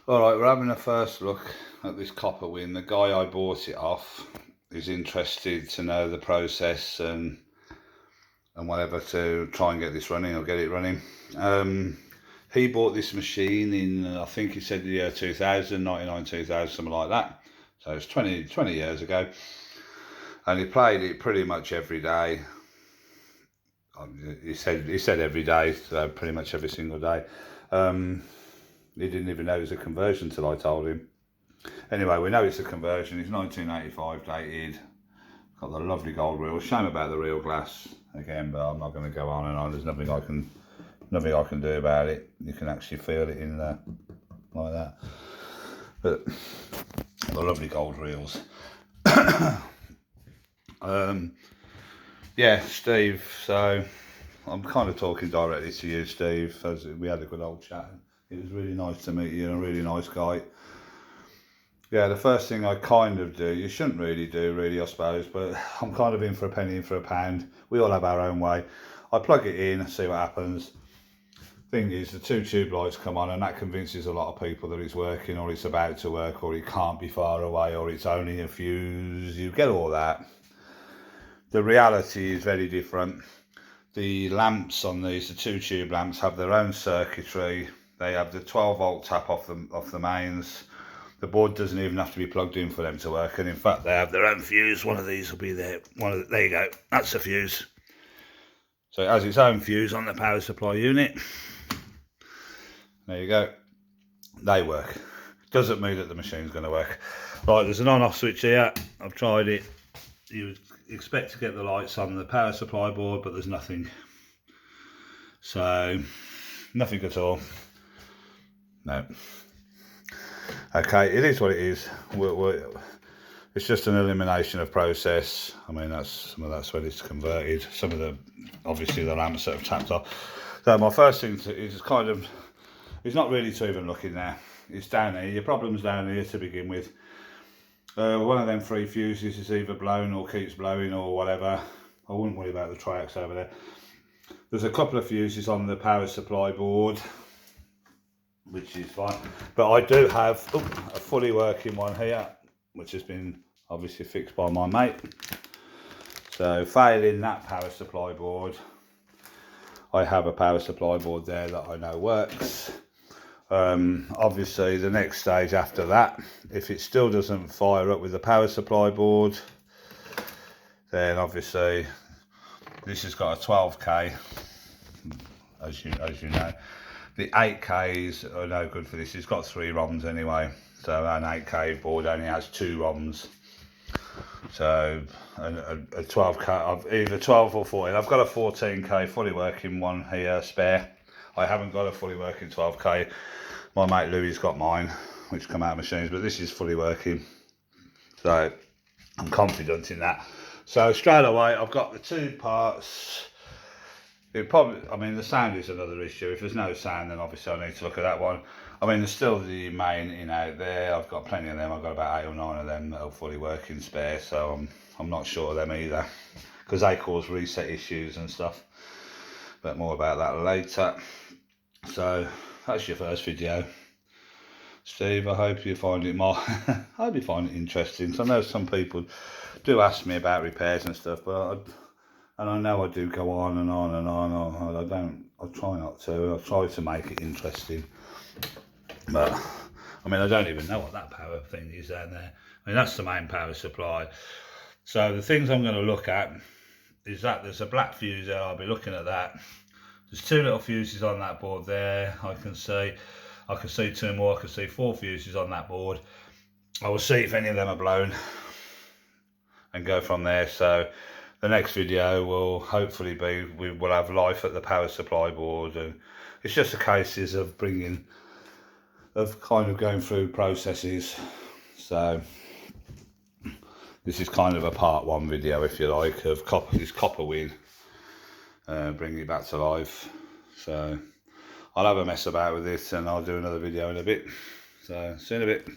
Alright, we're having a first look at this copper win. The guy I bought it off is interested to know the process and whatever to try and get this running or get it running. He bought this machine in, I think he said the year 2000, 99, 2000, something like that. So it's 20 years ago. And he played it pretty much every day. He said every day, so pretty much every single day. He didn't even know it was a conversion till I told him. Anyway, we know it's a conversion. It's 1985 dated. Got the lovely gold reel. Shame about the real glass again, but I'm not going to go on and on. There's nothing I can do about it. You can actually feel it in there like that. But the lovely gold reels. Yeah, Steve. So I'm kind of talking directly to you, Steve. As we had a good old chat. It was really nice to meet you, a really nice guy. Yeah, the first thing I kind of do, you shouldn't really do, I suppose, but I'm kind of in for a penny, in for a pound. We all have our own way. I plug it in, see what happens. Thing is, the two tube lights come on, and that convinces a lot of people that it's working, or it's about to work, or it can't be far away, or it's only a fuse. You get all that. The reality is very different. The lamps on these, the two tube lamps, have their own circuitry. They have the 12 volt tap off the mains. The board doesn't even have to be plugged in for them to work, and in fact they have their own fuse. One of these will be there. There you go, that's the fuse. So it has its own fuse on the power supply unit. There you go, they work. Doesn't mean that the machine's going to work. Right, there's an on-off switch here. I've tried it. You would expect to get the lights on the power supply board, but there's nothing. So nothing at all. No. Okay, it is what it is. It's just an elimination of process. I mean, some of that's when it's converted. Some of the, obviously, the lamps that have tapped off. So my first thing is kind of, it's not really to even look in there. It's down here. Your problem's down here to begin with. One of them three fuses is either blown or keeps blowing or whatever. I wouldn't worry about the triax over there. There's a couple of fuses on the power supply board, which is fine, but I do have a fully working one here, which has been obviously fixed by my mate. So failing that power supply board, I have a power supply board there that I know works. Obviously the next stage after that, if it still doesn't fire up with the power supply board, then obviously this has got a 12k, as you know. The 8Ks are no good for this. It's got 3 ROMs anyway, so an 8K board only has 2 ROMs. So a 12K of either 12 or 14. I've got a 14K fully working one here spare. I haven't got a fully working 12K. My mate Louis got mine, which come out of machines, but this is fully working. So I'm confident in that. So straight away, I've got the 2 parts. I mean, the sound is another issue. If there's no sound, then obviously I need to look at that one. I mean, there's still the main in out there. I've got plenty of them. I've got about 8 or 9 of them that are fully working spare, so I'm not sure of them either, because they cause reset issues and stuff. But more about that later. So that's your first video, Steve. I hope you find it I hope you find it interesting. So I know some people do ask me about repairs and stuff, but and I know I do go on and on and on. I try not to. I try to make it interesting. But, I mean, I don't even know what that power thing is down there. I mean, that's the main power supply. So the things I'm going to look at is that there's a black fuse there. I'll be looking at that. There's 2 little fuses on that board there. I can see 2 more. I can see 4 fuses on that board. I will see if any of them are blown and go from there. So the next video will hopefully be, we will have life at the power supply board, and it's just a case of kind of going through processes. So this is kind of a part 1 video, if you like, of this copper win, bringing it back to life. So I'll have a mess about with this, and I'll do another video in a bit. So see you in a bit.